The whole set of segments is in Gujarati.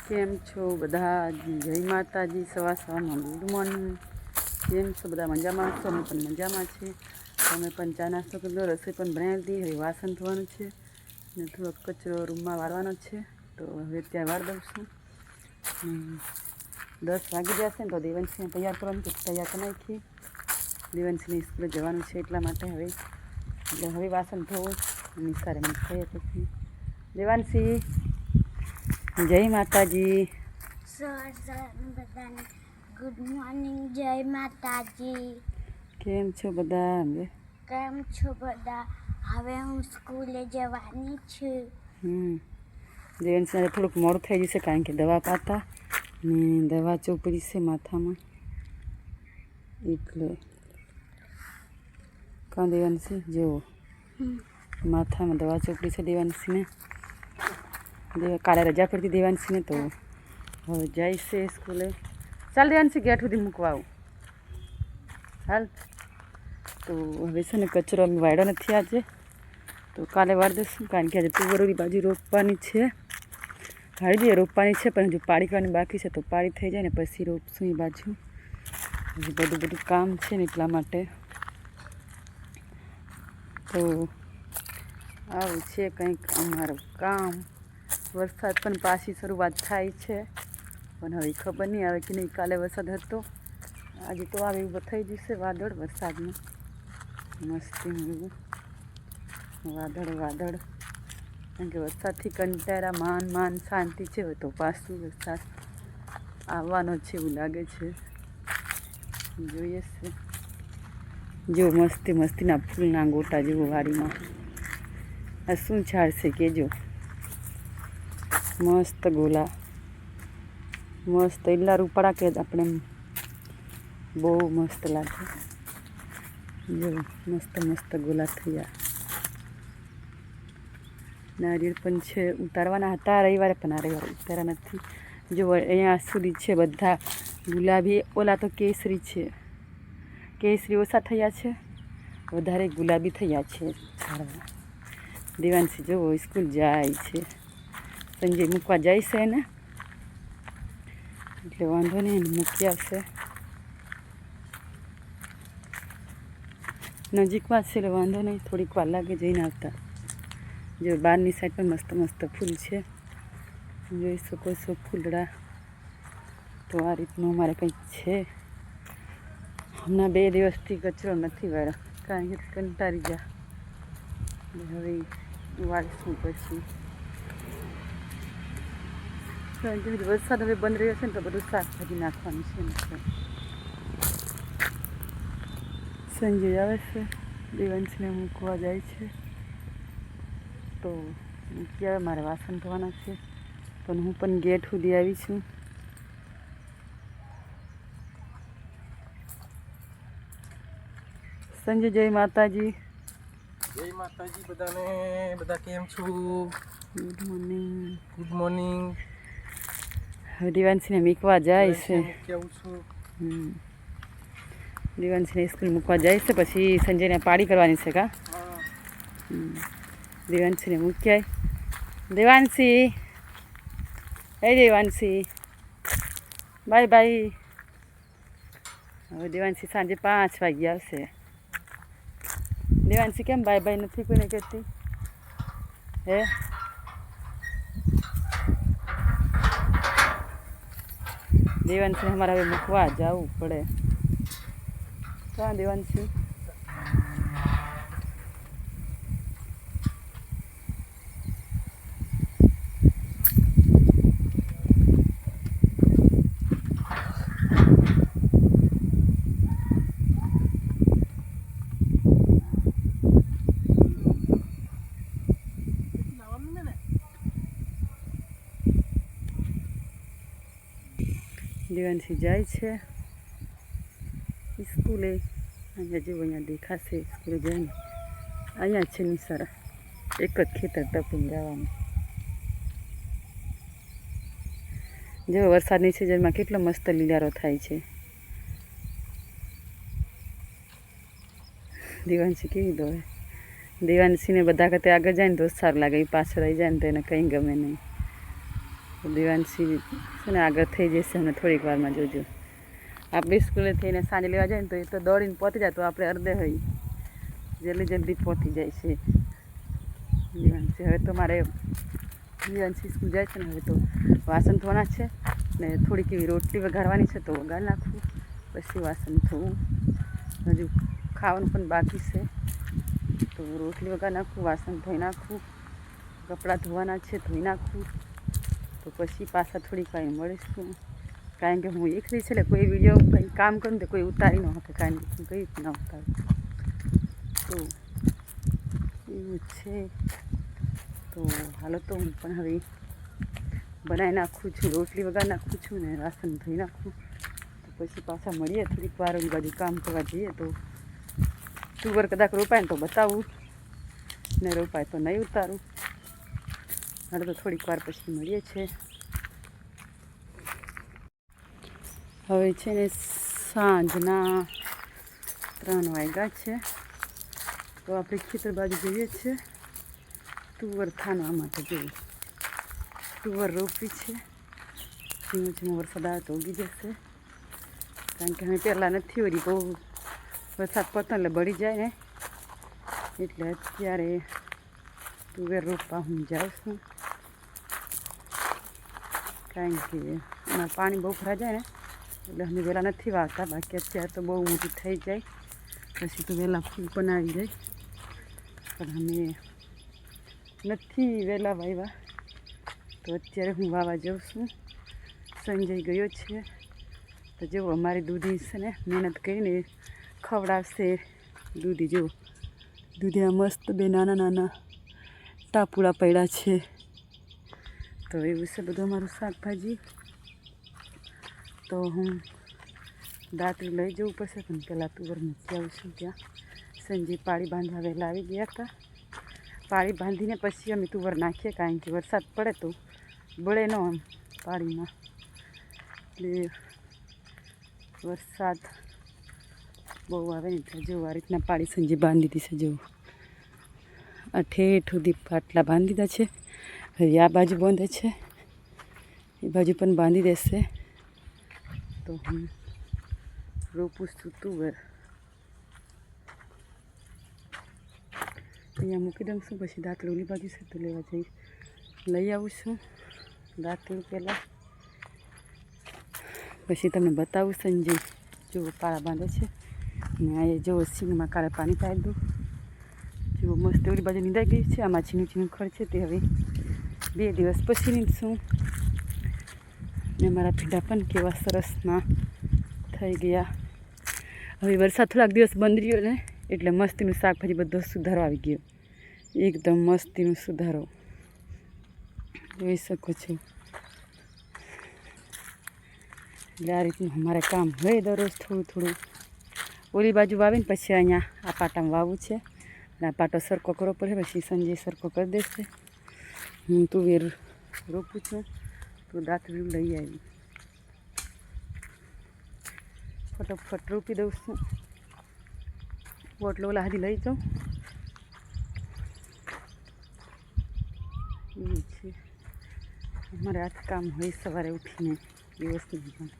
કેમ છો બધા? જય માતાજી. સવારમાં ગુડ મોર્નિંગ. કેમ છો બધા? મજામાં છો? અમે પણ મજામાં છીએ. અમે પણ ચા નાસ્તો કરી રસોઈ પણ બનાવી દીધી. હવે વાસણ ધોવાનું છે ને થોડોક કચરો રૂમમાં વાળવાનો છે, તો હવે ત્યાં વાર દઉં છું. 10 વાગી જશે ને તો દેવંશીને તૈયાર કરવાનું છે. તૈયાર કરી નાખીએ. દેવંશીને સ્કૂલે જવાનું છે એટલા માટે હવે વાસણ ધોવું નિસારે મને થઈએ પછી. દેવાંશી, જય માતાજી. બધાને ગુડ મોર્નિંગ. જય માતાજી. કેમ છો બધા? કેમ છો બધા? હવે હું સ્કૂલે જવાની છું. દેવંશીને થોડુંક મોડું થઈ જશે કારણ કે દવા પાતા ને દવા ચોપડી છે માથામાં એટલે. કાં દેવંશી જેવો માથામાં દવા ચોપડી છે દેવાંશીને. કાલે રજા પડતી દેવાંશીને, તો હવે જાય છે સ્કૂલે. ચાલ દેવાંશી, ગેટ સુધી મૂકવા આવું. હાલ. તો હવે છે ને કચરો અમે વાળ્યો નથી આજે, તો કાલે વાર દઈશું કારણ કે આજે તુવેરોની બાજુ રોપવાની છે. વાળી દઈએ, રોપવાની છે પણ હજુ પાડી કરવાની બાકી છે, તો પાડી થઈ જાય ને પછી રોપશું એ બાજુ. હજી બધું કામ છે ને એટલા માટે. તો આવું છે કંઈક અમારું કામ. વરસાદ પણ પાછી શરૂઆત થાય છે, પણ હવે ખબર નહીં આવે કે નહીં. કાલે વરસાદ હતો, આજે તો આવે એવું થઈ જશે વાદળ વરસાદનું. મસ્તી એવું વાદળ કારણ કે વરસાદથી કંટાળા માન શાંતિ છે. તો પાછું વરસાદ આવવાનો છે એવું લાગે છે. જોઈએ છે. જો મસ્તીના ફૂલના ગોટા જેવો વાડીમાં. આ શું ઝાડ છે કહેજો? મસ્ત ગોલા, મસ્ત એટલા રૂપાળા કે આપણે બહુ મસ્ત લાગે. જો મસ્ત ગોલા થયા. નારિયેળ પણ છે, ઉતારવાના હતા રવિવારે, પણ આ રવિવારે ઉતાર્યા નથી. જો અહીંયા સુધી છે બધા ગુલાબી. ઓલા તો કેસરી છે. કેસરી ઓછા થયા છે, વધારે ગુલાબી થયા છે ઝાડવા. દેવાંશી જો સ્કૂલ જાય છે. સંજય મૂકવા જાય છે ને, એટલે વાંધો નહીં, એને મૂકી આવશે. નજીકમાં છે એટલે વાંધો નહીં, થોડીક વાર લાગે જઈને આવતા. જો બહારની સાઈડ પણ મસ્ત ફૂલ છે, જોઈ શકો છો ફૂલડા. તો આ રીતનું અમારે કંઈક છે. હમણાં 2 દિવસથી કચરો નથી વાળ્યો કારણ કે કંટાળી ગયા. હવે વાળીશું પછી, કારણ કે વરસાદ હવે બંધ રહ્યો છે ને, તો બધું શાકભાજી નાખવાનું છે ને. સંજય આવે છે, દેવાંશીને મૂકવા જાય છે, તો મૂકી આવે. મારે વાસણ ધોવાના છે, પણ હું પણ ગેટ સુધી આવી છું. સંજય, જય માતાજી. જય માતાજી બધાને. બધા કેમ છો? Good morning. હવે દેવાંશીને મૂકવા જાય છે. દેવાંશીને સ્કૂલ મૂકવા જાય છે, પછી સંજયને પાડી કરવાની છે. કા દેવાંશીને મૂકી આવી. દેવાંશી, દેવાંશી, બાય. હવે દેવાંશી સાંજે 5 વાગે આવશે. દેવાંશી કેમ બાય નથી કોઈને કહેતી? દેવાંશીને અમારે હવે મૂકવા જવું પડે. ક્યાં દેવાંશી? દેવાંશી જાય છે સ્કૂલે. અહીંયા જેવું અહીંયા દેખાશે સ્કૂલે જઈને. અહીંયા છે નિસારા, એક જ ખેતર ટપીને જવાનું. જો વરસાદની સિઝનમાં કેટલો મસ્ત લીલારો થાય છે. દેવાંશી કેવી દોડે. દેવાંશીને બધા કરતા આગળ જાય ને તો સારું લાગે, એ પાછળ રહી જાય ને તો એને કંઈ ગમે નહીં. દેવાંશી છે ને આગળ થઈ જશે અને થોડીક વારમાં જોજો. આપણે સ્કૂલે થઈને સાંજે લેવા જાય ને તો એ તો દોડીને પહોંચી જાય, તો આપણે અડધે હોય જલ્દી પહોંચી જાય છે દેવાંશી. હવે તો મારે દેવાંશી સ્કૂલ જાય છે ને, હવે તો વાસણ ધોવાના છે ને થોડીક એવી રોટલી વઘારવાની છે, તો વઘાર નાખવું, પછી વાસણ ધોવું. હજુ ખાવાનું પણ બાકી છે, તો રોટલી વઘાર નાખવું, વાસણ ધોઈ નાખવું, કપડાં ધોવાના છે ધોઈ નાખવું, તો પછી પાછા થોડીક વાર મળીશું. કારણ કે હું એકલી છે એટલે કોઈ વિડીયો કંઈ કામ કરું તો કોઈ ઉતારી ન શકે, કારણ કે હું કઈ રીતના ઉતારું, તો એવું છે. તો હાલો, તો હું પણ હવે બનાવી નાખું છું, રોટલી વઘાર નાખું છું ને વાસણ ધોઈ નાખું, તો પછી પાછા મળીએ થોડીક વાર. ઓલી બાજુ કામ કરવા જઈએ તો તુવર કદાચ રોપાય ને તો બતાવું, ને રોપાય તો નહીં ઉતારું. હાલો, તો થોડીક વાર પછી મળીએ છીએ. હવે છે ને સાંજના 3 વાગ્યા છે, તો આપણે ખેતર બાજુ જઈએ છીએ તુવર થાનવા માટે. જોઈએ તુવર રોપી છે, ધીમો ધીમો વરસાદ આવે તો ઉગી જશે, કારણ કે અમે પહેલાં નથી વળી બહુ વરસાદ પડતો એટલે બળી જાય ને, એટલે અત્યારે તુવેર રોપવા હું જાઉં છું. કારણ કે એમાં પાણી બહુ ભરાઈ જાય ને એટલે અમે વહેલા નથી વાવતા. બાકી અત્યારે તો બહુ મોટી થઈ જાય પછી તો વહેલા ફૂલ પણ આવી જાય, પણ અમે નથી વહેલા વાવ્યા. તો અત્યારે હું વાવા જાઉં છું. સંજય ગયો છે, તો જો અમારી દૂધી છે ને મહેનત કરીને ખવડાવશે. દૂધી જો, દૂધિયા મસ્ત બે નાના નાના ટાપુડા પડ્યા છે. તો એવું છે બધું અમારું શાકભાજી. તો હું દાંતરી લઈ જવું પડશે, પણ પહેલાં તુવર મૂકી આવું છું ત્યાં. સંજય પાળી બાંધવા વહેલા આવી ગયા હતા. પાળી બાંધીને પછી અમે તુવર નાખીએ, કારણ કે વરસાદ પડે તો બળે ન આમ પાળીમાં, એટલે વરસાદ બહુ આવે ને એટલે જો આ રીતના પાળી સંજય બાંધી દીધી છે. જો આ ઠેઠ સુધી પાટલા બાંધી દીધા છે. હવે આ બાજુ બાંધે છે, એ બાજુ પણ બાંધી દેશે. તો હું રોપું છું તુવર. અહીંયા મૂકી દઉં છું, પછી દાંતલું ઓલી બાજુ છે તો લેવા જઈ લઈ આવું છું દાંતલું પહેલાં, પછી તમને બતાવું. સંજય જો પાળા બાંધે છે ને આ જો સિંગમાં કાલે પાણી પાઈ દઉં. જો મસ્ત ઓલી બાજુ નીંદાઈ ગઈ છે. આમાં ઝીણું ઝીણું ખડ છે, તે હવે 2 દિવસ પછી નીંદશું. ને મારા ભીંડા પણ કેવા સરસના થઈ ગયા. હવે વરસાદ થોડાક દિવસ બંધ રહ્યો ને એટલે મસ્તીનું શાકભાજી બધો સુધારો આવી ગયો, એકદમ મસ્તીનું સુધારો જોઈ શકો છો. એટલે આ રીતનું અમારે કામ હોય દરરોજ થોડું થોડું. ઓલી બાજુ વાવીને પછી અહીંયા આ પાટામાં વાવવું છે, અને આ પાટો સરખો કરવો પડે, પછી સંજય સરખો કરી દેશે. હું તુવેર રોપું છું, તો દાંતરું લઈ આવી ફટોફટ રોપી દઉં છું. પોટલો ઓલા હાથી લઈ જાઉં. એવું છે અમારે આ કામ હોય સવારે ઉઠીને દિવસનું પણ,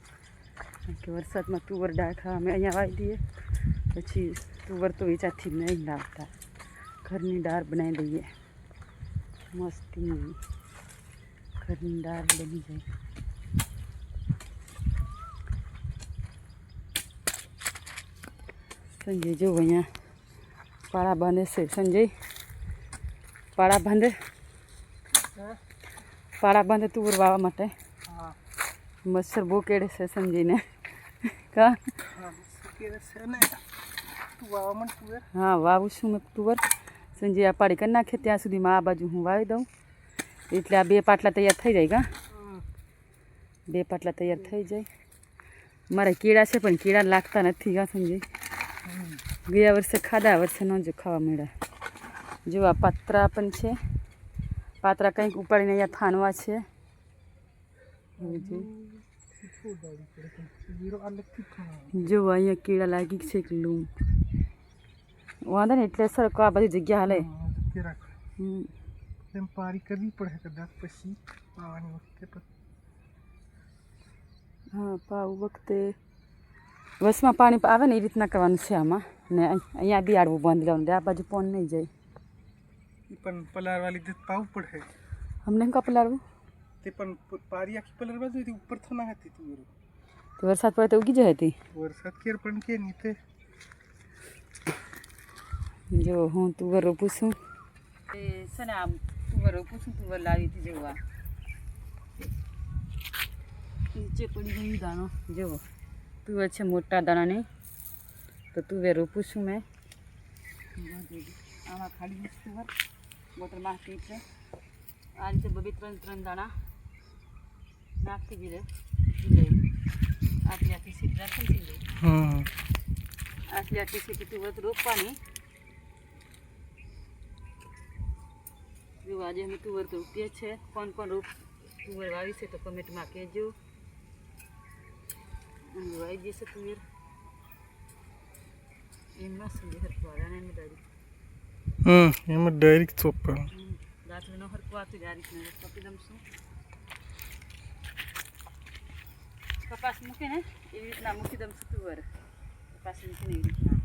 કારણ કે વરસાદમાં તુવર દાળ ખાવા અમે અહીંયા વાવી દઈએ, પછી તુવર તો વેચાથી નહીં લાવતા, ઘરની દાળ બનાવી દઈએ. મસ્તી ઘરની દાળ બની જાય. સંજય જો અહીંયા પાળા બાંધે છે. સંજય પાળા બાંધે તુવર વાવવા માટે. મચ્છર બહુ કેળે છે સંજયને. કા હા વાવું છું મેં તુવર. સંજય આ પાડી કરી નાખે ત્યાં સુધીમાં આ બાજુ હું વાવી દઉં, એટલે આ 2 પાટલા તૈયાર થઈ જાય. કા 2 પાટલા તૈયાર થઈ જાય. મારે કેળા છે પણ કેળા લાગતા નથી. કા સંજય ગયા વર્ષે ખાધા, આ વર્ષે ન જો ખાવા મળ્યા. જો આ પાત્રા પણ છે, પાત્રા કંઈક ઉપાડીને અહીંયા થાનવા છે. જો અહીંયા કેળા લાગી છે કે લૂમ વાંધો ને, એટલે સર આ બધી જગ્યા હાલે. પારી કરવી પડે કદાચ પછી પાવાની વખતે પણ હા પાવું વખતે વસમાં પાણી આવે ને એ રીતના કરવાનું છે આમાં ને અહીંયા બી આડવું બાંધી લેવાનું આ બાજુ પોન નહીં જાય એ પણ પલાળવા લીધે પાવું પડે અમને શું પલાળવું તે પણ પારી આખી પલાળવા જોઈએ ઉપર તો ના હતી તુવેરો તો વરસાદ પડે તો ઉગી જાય હતી વરસાદ કેર પણ કે નહીં તે જો હું તુવર રોપું છું એ છે ને આમ તુવર રોપું છું તુવર લાવી હતી જેવું નીચે પડી ગયું દાણો જુઓ તુવેર છે મોટા દાણાની તો તુવેર રોપું છું મેં આમાં ખાલી દઈશ તુવર બોટલમાં નાખી છે આ રીતે બબે ત્રણ દાણા નાખી દીધે આટલી સીટ રાખે ને આટલી સીટ તુવર રોપવાની જો આજે અમે તુવર તો રોપીએ છે કોણ તુવર વાવી છે તો કમેન્ટમાં કહેજો વાવી જશે તુવેર એમાં શું હરખવાના એમ ડાયરેક્ટ એમાં ડાયરેક્ટ ચોપવાનું રાત્રે ન હરખવાતું આ રીતના કપી દમ છું કપાસ મૂકે ને એવી રીતના મૂકી દમ છું તુવર કપાસ મૂકીને એવી રીતના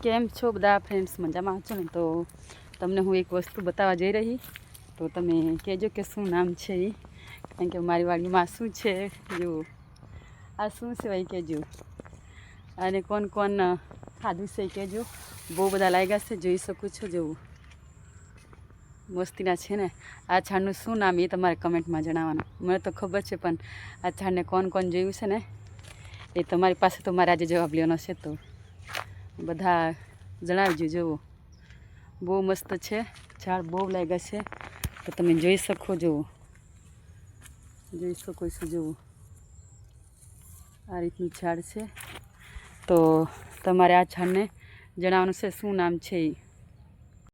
કેમ છો બધા ફ્રેન્ડ્સ મજામાં છો ને તો તમને હું એક વસ્તુ બતાવવા જઈ રહી તો તમે કહેજો કે શું નામ છે એ કારણ કે મારી વાડીમાં શું છે જો આ શું છે ભાઈ કહેજો અને કોણ ખાધું છે કહેજો બહુ બધા લાગ્યા છે જોઈ શકું છો જેવું મસ્તીના છે ને આ છાણનું શું નામ એ તમારે કમેન્ટમાં જણાવવાનું મને તો ખબર છે પણ આ છાણને કોણ જોયું છે ને એ તમારી પાસે તો મારે આજે જવાબ લેવાનો છે તો બધા જણાવજો જુઓ બહુ મસ્ત છે ઝાડ બહુ લાગ્યા છે તો તમે જોઈ શકો જુઓ જોઈ શકો છો જુઓ આ રીતનું ઝાડ છે તો તમારે આ ઝાડને જણાવવાનું છે શું નામ છે એ